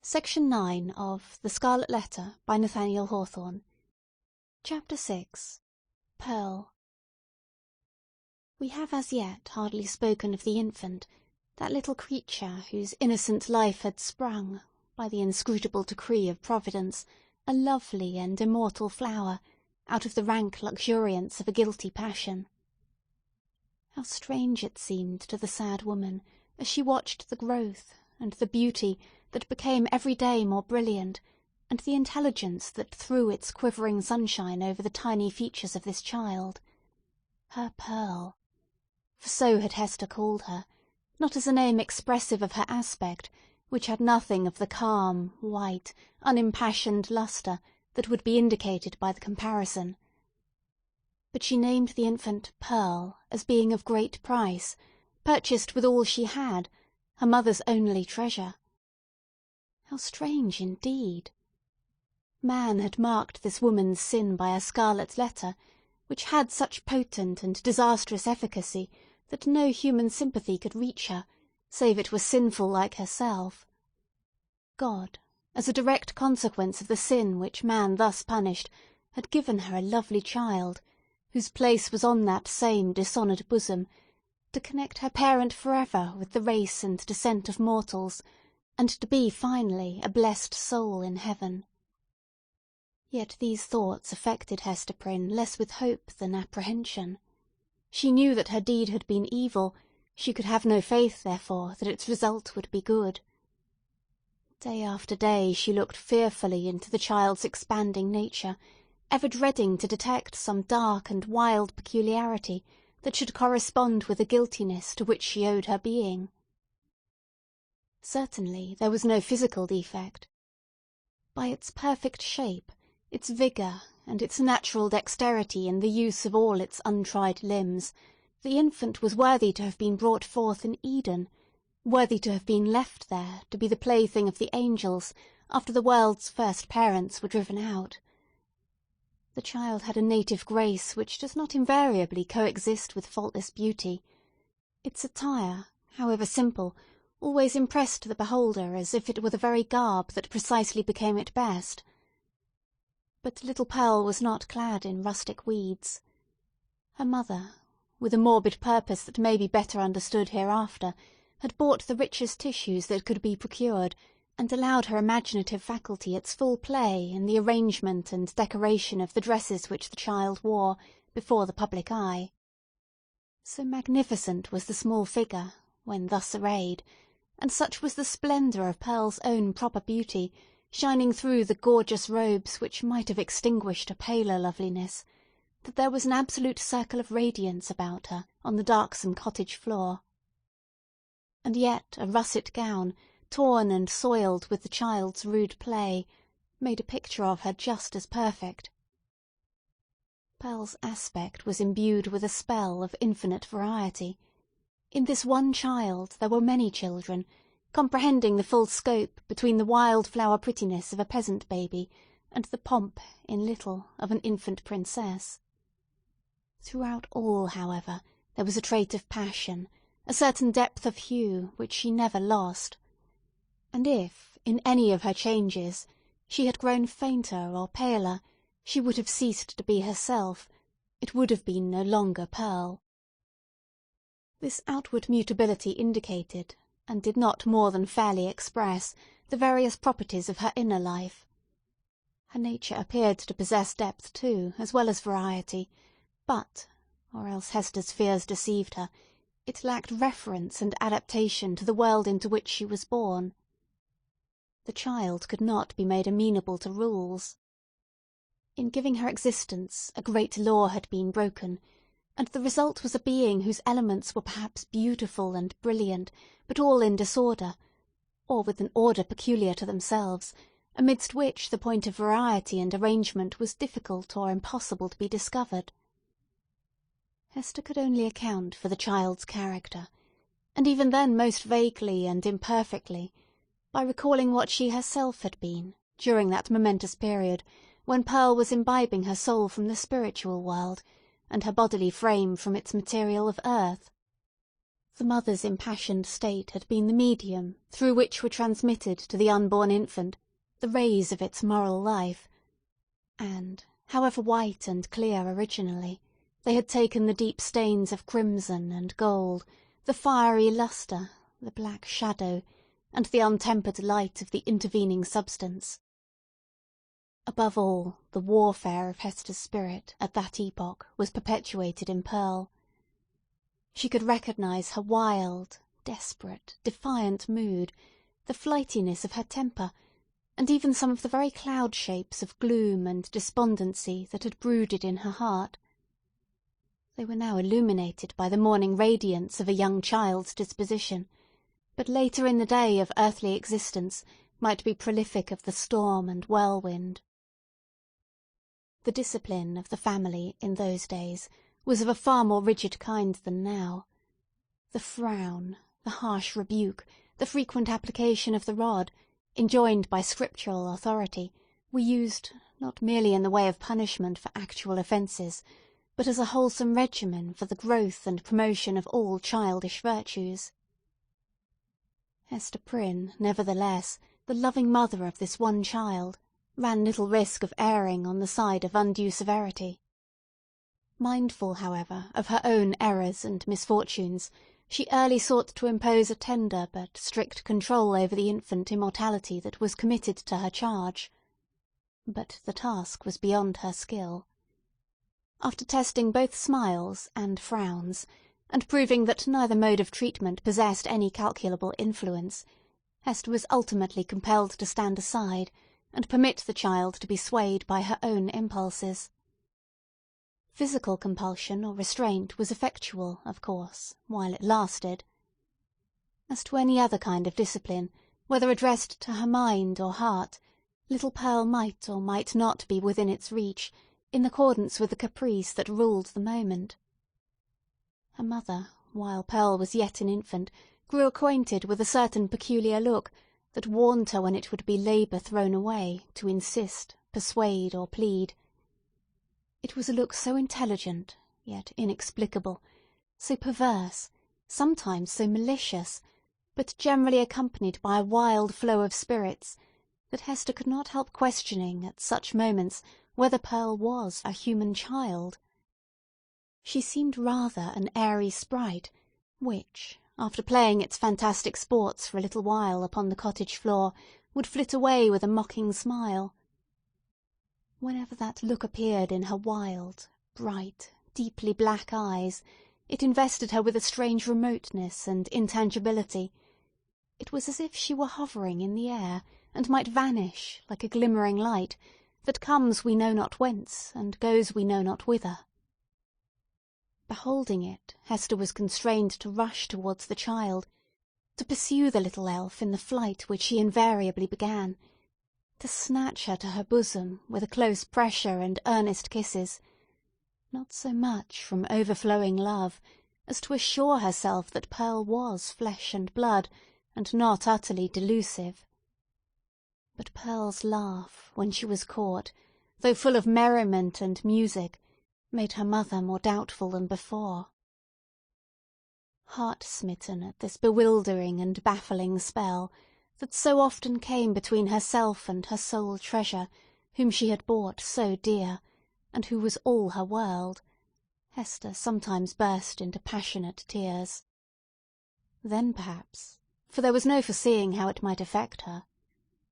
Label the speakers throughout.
Speaker 1: Section 9 of The Scarlet Letter by Nathaniel Hawthorne. Chapter 6. Pearl. We have as yet hardly spoken of the infant, that little creature whose innocent life had sprung, by the inscrutable decree of Providence, a lovely and immortal flower, out of the rank luxuriance of a guilty passion. How strange it seemed to the sad woman, as she watched the growth, and the beauty that became every day more brilliant, and the intelligence that threw its quivering sunshine over the tiny features of this child. Her Pearl. For so had Hester called her, not as a name expressive of her aspect, which had nothing of the calm, white, unimpassioned lustre that would be indicated by the comparison. But she named the infant Pearl as being of great price, purchased with all she had, her mother's only treasure. How strange indeed! Man had marked this woman's sin by a scarlet letter, which had such potent and disastrous efficacy that no human sympathy could reach her, save it were sinful like herself. God, as a direct consequence of the sin which man thus punished, had given her a lovely child, whose place was on that same dishonoured bosom, to connect her parent for ever with the race and descent of mortals, and to be finally a blessed soul in heaven. Yet these thoughts affected Hester Prynne less with hope than apprehension. She knew that her deed had been evil; she could have no faith, therefore, that its result would be good. Day after day she looked fearfully into the child's expanding nature, ever dreading to detect some dark and wild peculiarity that should correspond with the guiltiness to which she owed her being. Certainly there was no physical defect. By its perfect shape, its vigour, and its natural dexterity in the use of all its untried limbs, the infant was worthy to have been brought forth in Eden, worthy to have been left there to be the plaything of the angels after the world's first parents were driven out. The child had a native grace which does not invariably coexist with faultless beauty. Its attire, however simple, always impressed the beholder as if it were the very garb that precisely became it best. But little Pearl was not clad in rustic weeds. Her mother, with a morbid purpose that may be better understood hereafter, had bought the richest tissues that could be procured, and allowed her imaginative faculty its full play in the arrangement and decoration of the dresses which the child wore before the public eye. So magnificent was the small figure, when thus arrayed, and such was the splendour of Pearl's own proper beauty, shining through the gorgeous robes which might have extinguished a paler loveliness, that there was an absolute circle of radiance about her on the darksome cottage floor. And yet a russet gown, torn and soiled with the child's rude play, made a picture of her just as perfect. Pearl's aspect was imbued with a spell of infinite variety. In this one child there were many children, comprehending the full scope between the wild-flower prettiness of a peasant baby and the pomp, in little, of an infant princess. Throughout all, however, there was a trait of passion, a certain depth of hue which she never lost. And if, in any of her changes, she had grown fainter or paler, she would have ceased to be herself; it would have been no longer Pearl. This outward mutability indicated, and did not more than fairly express, the various properties of her inner life. Her nature appeared to possess depth too, as well as variety, but, or else Hester's fears deceived her, it lacked reference and adaptation to the world into which she was born. The child could not be made amenable to rules. In giving her existence, a great law had been broken, and the result was a being whose elements were perhaps beautiful and brilliant, but all in disorder, or with an order peculiar to themselves, amidst which the point of variety and arrangement was difficult or impossible to be discovered. Hester could only account for the child's character, and even then most vaguely and imperfectly, by recalling what she herself had been, during that momentous period when Pearl was imbibing her soul from the spiritual world, and her bodily frame from its material of earth. The mother's impassioned state had been the medium through which were transmitted to the unborn infant the rays of its moral life, and, however white and clear originally, they had taken the deep stains of crimson and gold, the fiery lustre, the black shadow, and the untempered light of the intervening substance. Above all, the warfare of Hester's spirit at that epoch was perpetuated in Pearl. She could recognise her wild, desperate, defiant mood, the flightiness of her temper, and even some of the very cloud shapes of gloom and despondency that had brooded in her heart. They were now illuminated by the morning radiance of a young child's disposition, but later in the day of earthly existence might be prolific of the storm and whirlwind. The discipline of the family in those days was of a far more rigid kind than now. The frown, the harsh rebuke, the frequent application of the rod, enjoined by scriptural authority, were used not merely in the way of punishment for actual offences, but as a wholesome regimen for the growth and promotion of all childish virtues. Hester Prynne, nevertheless, the loving mother of this one child, ran little risk of erring on the side of undue severity. Mindful, however, of her own errors and misfortunes, she early sought to impose a tender but strict control over the infant immortality that was committed to her charge. But the task was beyond her skill. After testing both smiles and frowns, and proving that neither mode of treatment possessed any calculable influence, Hester was ultimately compelled to stand aside and permit the child to be swayed by her own impulses. Physical compulsion or restraint was effectual, of course, while it lasted. As to any other kind of discipline, whether addressed to her mind or heart, little Pearl might or might not be within its reach, in accordance with the caprice that ruled the moment. Her mother, while Pearl was yet an infant, grew acquainted with a certain peculiar look that warned her when it would be labour thrown away to insist, persuade, or plead. It was a look so intelligent, yet inexplicable, so perverse, sometimes so malicious, but generally accompanied by a wild flow of spirits, that Hester could not help questioning at such moments whether Pearl was a human child. She seemed rather an airy sprite, which, after playing its fantastic sports for a little while upon the cottage floor, would flit away with a mocking smile. Whenever that look appeared in her wild, bright, deeply black eyes, it invested her with a strange remoteness and intangibility. It was as if she were hovering in the air, and might vanish like a glimmering light, that comes we know not whence, and goes we know not whither. Beholding it, Hester was constrained to rush towards the child, to pursue the little elf in the flight which she invariably began, to snatch her to her bosom with a close pressure and earnest kisses, not so much from overflowing love as to assure herself that Pearl was flesh and blood, and not utterly delusive. But Pearl's laugh, when she was caught, though full of merriment and music, made her mother more doubtful than before. Heart-smitten at this bewildering and baffling spell, that so often came between herself and her sole treasure, whom she had bought so dear, and who was all her world, Hester sometimes burst into passionate tears. Then perhaps, for there was no foreseeing how it might affect her,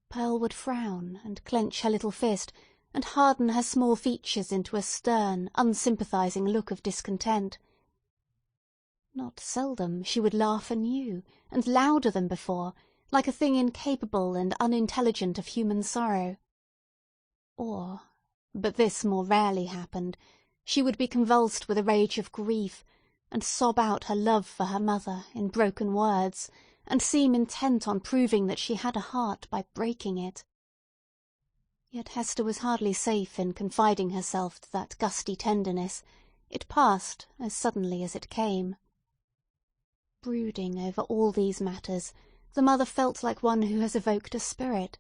Speaker 1: Pearl would frown and clench her little fist, and harden her small features into a stern, unsympathizing look of discontent. Not seldom she would laugh anew, and louder than before, like a thing incapable and unintelligent of human sorrow. Or, but this more rarely happened, she would be convulsed with a rage of grief, and sob out her love for her mother in broken words, and seem intent on proving that she had a heart by breaking it. Yet Hester was hardly safe in confiding herself to that gusty tenderness. It passed as suddenly as it came. Brooding over all these matters, the mother felt like one who has evoked a spirit,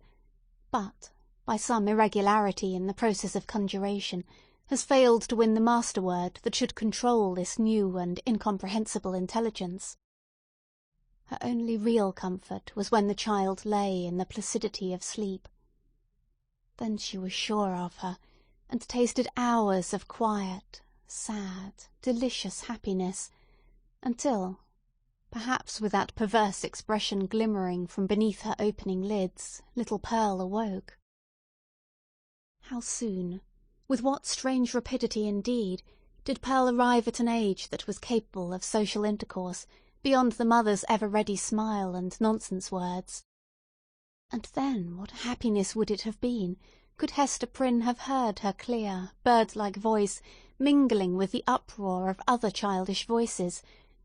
Speaker 1: but, by some irregularity in the process of conjuration, has failed to win the master-word that should control this new and incomprehensible intelligence. Her only real comfort was when the child lay in the placidity of sleep. Then she was sure of her, and tasted hours of quiet, sad, delicious happiness, until, perhaps with that perverse expression glimmering from beneath her opening lids, little Pearl awoke. How soon, with what strange rapidity indeed, did Pearl arrive at an age that was capable of social intercourse beyond the mother's ever-ready smile and nonsense words? And then what happiness would it have been could Hester Prynne have heard her clear, bird-like voice mingling with the uproar of other childish voices,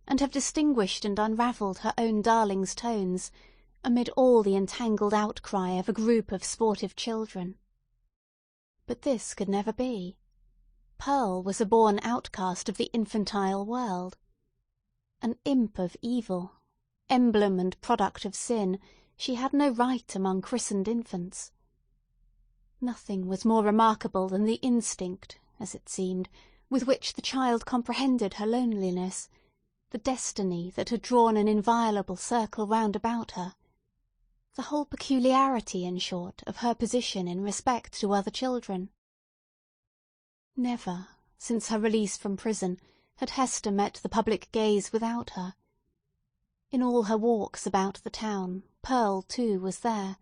Speaker 1: and have distinguished and unravelled her own darling's tones amid all the entangled outcry of a group of sportive children. But this could never be. Pearl was a born outcast of the infantile world. An imp of evil, emblem and product of sin, she had no right among christened infants. Nothing was more remarkable than the instinct, as it seemed, with which the child comprehended her loneliness, the destiny that had drawn an inviolable circle round about her, the whole peculiarity, in short, of her position in respect to other children. Never, since her release from prison, had Hester met the public gaze without her. In all her walks about the town, Pearl, too, was there,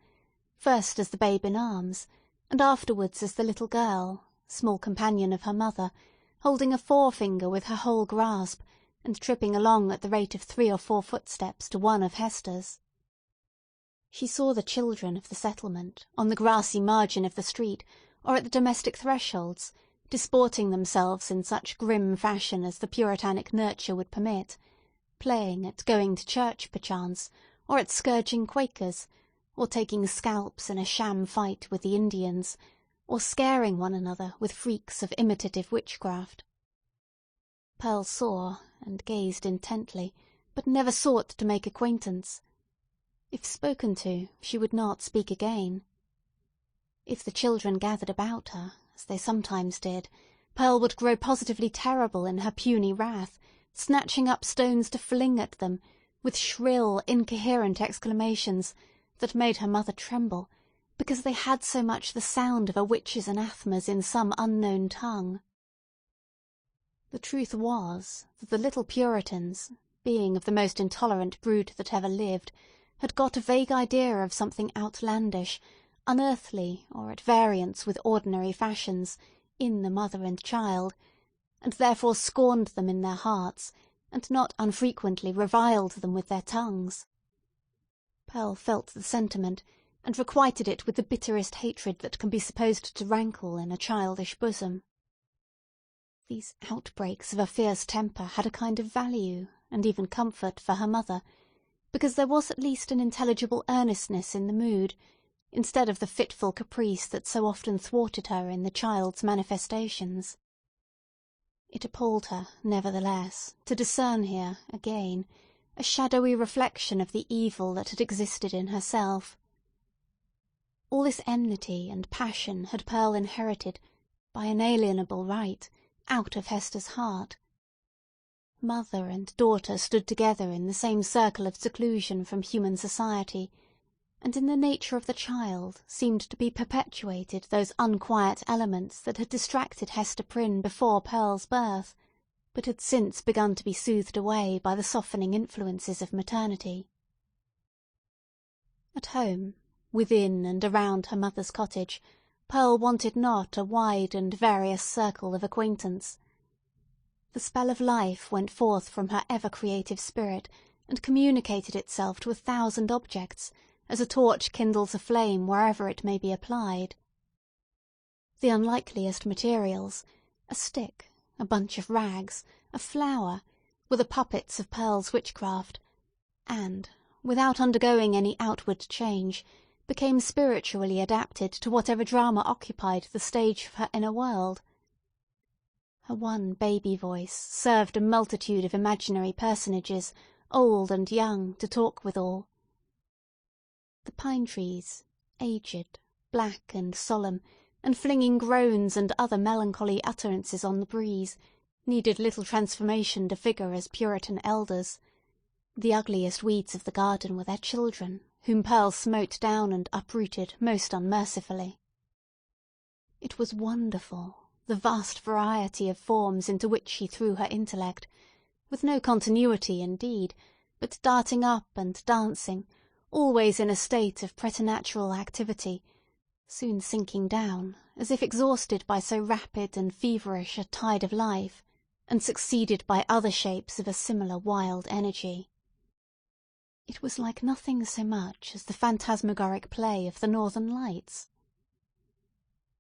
Speaker 1: first as the babe in arms, and afterwards as the little girl, small companion of her mother, holding a forefinger with her whole grasp, and tripping along at the rate of 3 or 4 footsteps to one of Hester's. She saw the children of the settlement, on the grassy margin of the street, or at the domestic thresholds, disporting themselves in such grim fashion as the puritanic nurture would permit, playing at going to church perchance, or at scourging Quakers, or taking scalps in a sham fight with the Indians, or scaring one another with freaks of imitative witchcraft. Pearl saw, and gazed intently, but never sought to make acquaintance. If spoken to, she would not speak again. If the children gathered about her, as they sometimes did, Pearl would grow positively terrible in her puny wrath, snatching up stones to fling at them, with shrill, incoherent exclamations that made her mother tremble, because they had so much the sound of a witch's anathemas in some unknown tongue. The truth was that the little Puritans, being of the most intolerant brood that ever lived, had got a vague idea of something outlandish, unearthly, or at variance with ordinary fashions, in the mother and child, and therefore scorned them in their hearts, and not unfrequently reviled them with their tongues. Pearl felt the sentiment, and requited it with the bitterest hatred that can be supposed to rankle in a childish bosom. These outbreaks of a fierce temper had a kind of value, and even comfort, for her mother, because there was at least an intelligible earnestness in the mood, instead of the fitful caprice that so often thwarted her in the child's manifestations. It appalled her, nevertheless, to discern here, again, a shadowy reflection of the evil that had existed in herself. All this enmity and passion had Pearl inherited, by inalienable right, out of Hester's heart. Mother and daughter stood together in the same circle of seclusion from human society, and in the nature of the child seemed to be perpetuated those unquiet elements that had distracted Hester Prynne before Pearl's birth, but had since begun to be soothed away by the softening influences of maternity. At home, within and around her mother's cottage, Pearl wanted not a wide and various circle of acquaintance. The spell of life went forth from her ever-creative spirit, and communicated itself to 1,000 objects, as a torch kindles a flame wherever it may be applied. The unlikeliest materials, a stick, a bunch of rags, a flower, were the puppets of Pearl's witchcraft, and, without undergoing any outward change, became spiritually adapted to whatever drama occupied the stage of her inner world. Her one baby voice served a multitude of imaginary personages, old and young, to talk withal. The pine-trees, aged, black and solemn, and flinging groans and other melancholy utterances on the breeze, needed little transformation to figure as Puritan elders, The ugliest weeds of the garden were their children, whom Pearl smote down and uprooted most unmercifully. It was wonderful, the vast variety of forms into which she threw her intellect, with no continuity indeed, but darting up and dancing, always in a state of preternatural activity, soon sinking down, as if exhausted by so rapid and feverish a tide of life, and succeeded by other shapes of a similar wild energy. It was like nothing so much as the phantasmagoric play of the Northern Lights.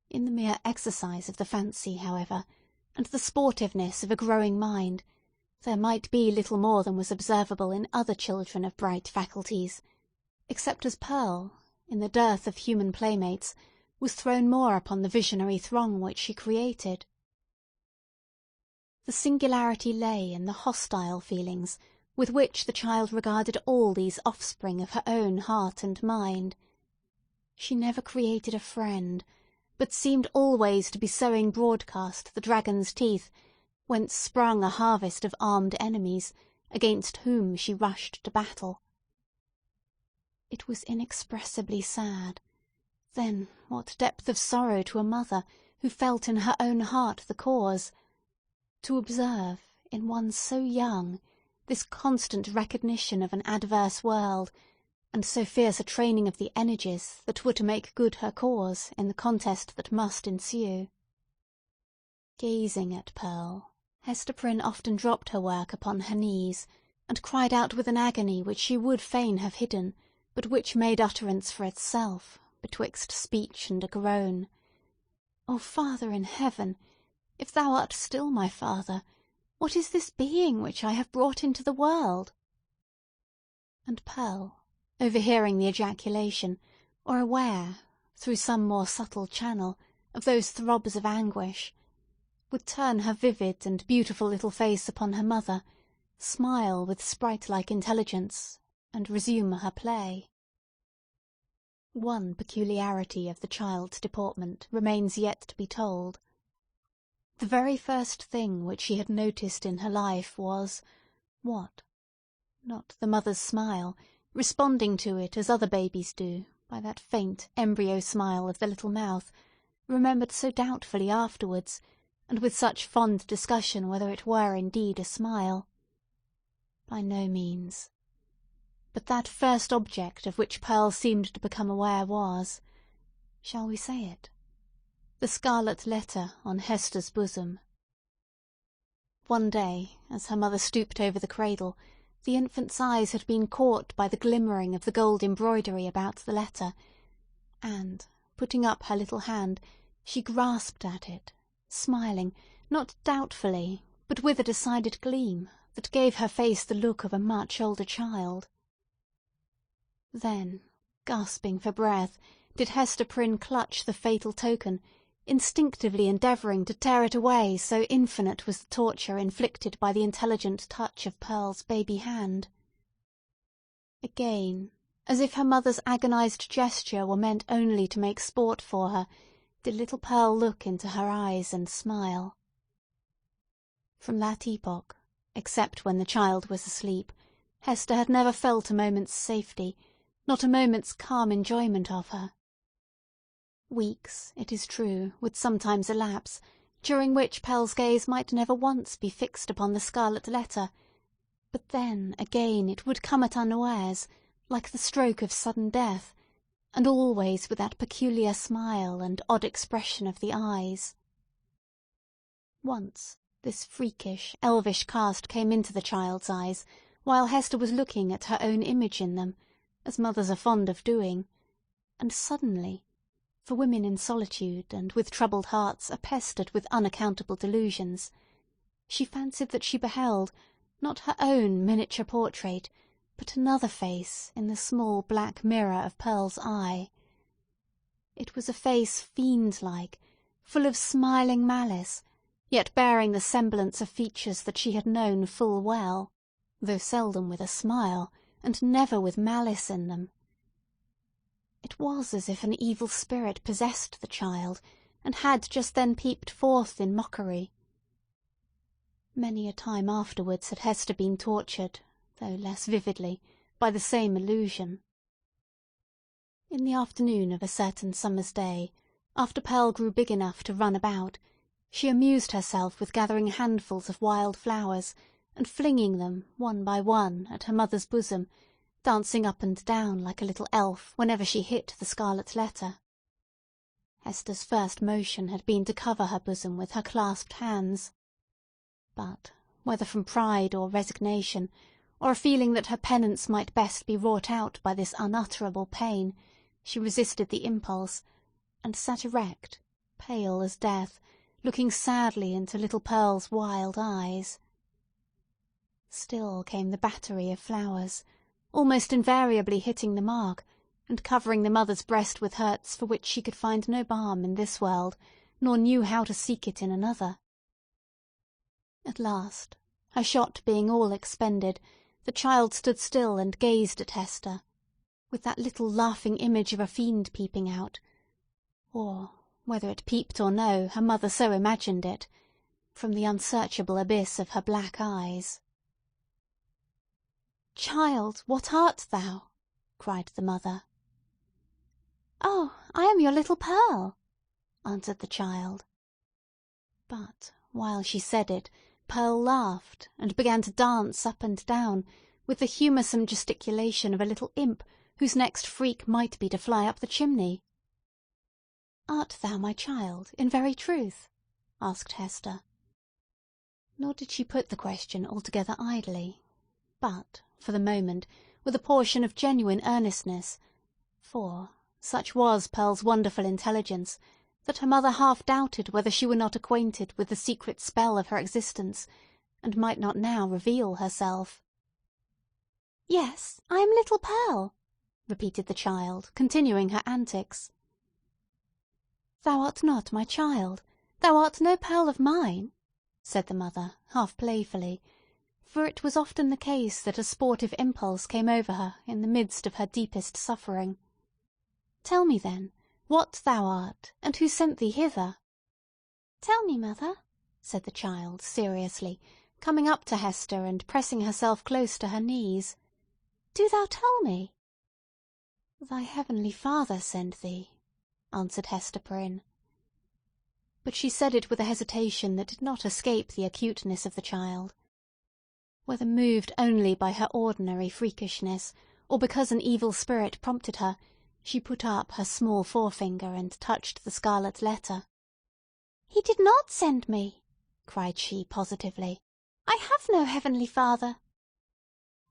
Speaker 1: In the mere exercise of the fancy, however, and the sportiveness of a growing mind, there might be little more than was observable in other children of bright faculties, except as Pearl, in the dearth of human playmates, was thrown more upon the visionary throng which she created. The singularity lay in the hostile feelings with which the child regarded all these offspring of her own heart and mind. She never created a friend, but seemed always to be sowing broadcast the dragon's teeth, whence sprung a harvest of armed enemies, against whom she rushed to battle. It was inexpressibly sad. Then what depth of sorrow to a mother, who felt in her own heart the cause, to observe, in one so young, this constant recognition of an adverse world, and so fierce a training of the energies that were to make good her cause in the contest that must ensue. Gazing at Pearl, Hester Prynne often dropped her work upon her knees, and cried out with an agony which she would fain have hidden, but which made utterance for itself, betwixt speech and a groan. "O Father in heaven! If thou art still my Father, what is this being which I have brought into the world?" And Pearl, overhearing the ejaculation, or aware, through some more subtle channel, of those throbs of anguish, would turn her vivid and beautiful little face upon her mother, smile with sprite-like intelligence, and resume her play. One peculiarity of the child's deportment remains yet to be told. The very first thing which she had noticed in her life was what? Not the mother's smile, responding to it as other babies do, by that faint embryo smile of the little mouth, remembered so doubtfully afterwards, and with such fond discussion whether it were indeed a smile. By no means. But that first object of which Pearl seemed to become aware was—shall we say it?—the scarlet letter on Hester's bosom. One day, as her mother stooped over the cradle, the infant's eyes had been caught by the glimmering of the gold embroidery about the letter, and, putting up her little hand, she grasped at it, smiling, not doubtfully, but with a decided gleam that gave her face the look of a much older child. Then, gasping for breath, did Hester Prynne clutch the fatal token, instinctively endeavouring to tear it away, so infinite was the torture inflicted by the intelligent touch of Pearl's baby hand. Again, as if her mother's agonized gesture were meant only to make sport for her, did little Pearl look into her eyes and smile. From that epoch, except when the child was asleep, Hester had never felt a moment's safety, not a moment's calm enjoyment of her. Weeks, it is true, would sometimes elapse, during which Pearl's gaze might never once be fixed upon the scarlet letter, but then again it would come at unawares, like the stroke of sudden death, and always with that peculiar smile and odd expression of the eyes. Once this freakish, elvish cast came into the child's eyes, while Hester was looking at her own image in them, as mothers are fond of doing, and suddenly, for women in solitude and with troubled hearts are pestered with unaccountable delusions, she fancied that she beheld, not her own miniature portrait, but another face in the small black mirror of Pearl's eye. It was a face fiend-like, full of smiling malice, yet bearing the semblance of features that she had known full well, though seldom with a smile, and never with malice in them. It was as if an evil spirit possessed the child, and had just then peeped forth in mockery. Many a time afterwards had Hester been tortured, though less vividly, by the same illusion. In the afternoon of a certain summer's day, after Pearl grew big enough to run about, she amused herself with gathering handfuls of wild flowers and flinging them, one by one, at her mother's bosom, dancing up and down like a little elf whenever she hit the scarlet letter. Hester's first motion had been to cover her bosom with her clasped hands. But, whether from pride or resignation, or a feeling that her penance might best be wrought out by this unutterable pain, she resisted the impulse, and sat erect, pale as death, looking sadly into little Pearl's wild eyes. Still came the battery of flowers, almost invariably hitting the mark, and covering the mother's breast with hurts for which she could find no balm in this world, nor knew how to seek it in another. At last, her shot being all expended, the child stood still and gazed at Hester, with that little laughing image of a fiend peeping out, or, whether it peeped or no, her mother so imagined it, from the unsearchable abyss of her black eyes. "Child, what art thou?" cried the mother. "Oh, I am your little Pearl," answered the child. But, while she said it, Pearl laughed, and began to dance up and down, with the humoursome gesticulation of a little imp whose next freak might be to fly up the chimney. "Art thou my child, in very truth?" asked Hester. Nor did she put the question altogether idly, but, for the moment, with a portion of genuine earnestness, for, such was Pearl's wonderful intelligence, that her mother half doubted whether she were not acquainted with the secret spell of her existence, and might not now reveal herself. "Yes, I am little Pearl," repeated the child, continuing her antics. "Thou art not my child. Thou art no Pearl of mine," said the mother, half playfully, for it was often the case that a sportive impulse came over her in the midst of her deepest suffering. "Tell me, then, what thou art, and who sent thee hither?" "Tell me, mother," said the child, seriously, coming up to Hester and pressing herself close to her knees. "Do thou tell me." "Thy heavenly Father sent thee," answered Hester Prynne. But she said it with a hesitation that did not escape the acuteness of the child. Whether moved only by her ordinary freakishness, or because an evil spirit prompted her, she put up her small forefinger and touched the scarlet letter. "He did not send me!" cried she positively. "I have no heavenly Father."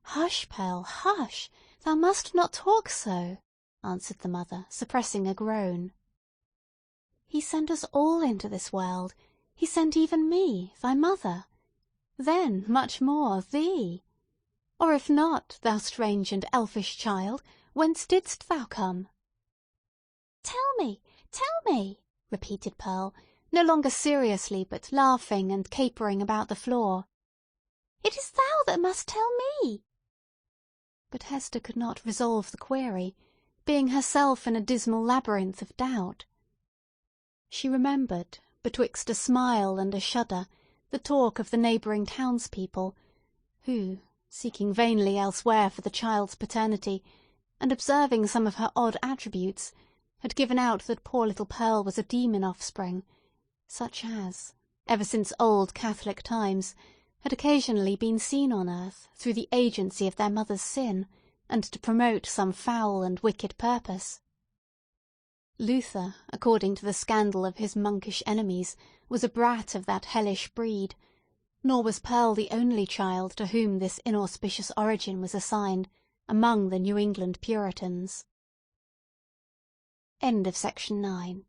Speaker 1: "Hush, Pearl, hush! Thou must not talk so," answered the mother, suppressing a groan. "He sent us all into this world. He sent even me, thy mother. Then, much more, thee. Or if not, thou strange and elfish child, whence didst thou come?" "Tell me! Tell me!" repeated Pearl, no longer seriously, but laughing and capering about the floor. "It is thou that must tell me!" But Hester could not resolve the query, being herself in a dismal labyrinth of doubt. She remembered, betwixt a smile and a shudder, the talk of the neighbouring townspeople, who, seeking vainly elsewhere for the child's paternity, and observing some of her odd attributes, had given out that poor little Pearl was a demon offspring, such as, ever since old Catholic times, had occasionally been seen on earth through the agency of their mother's sin, and to promote some foul and wicked purpose. Luther, according to the scandal of his monkish enemies, was a brat of that hellish breed, nor was Pearl the only child to whom this inauspicious origin was assigned among the New England Puritans. End of Section 9.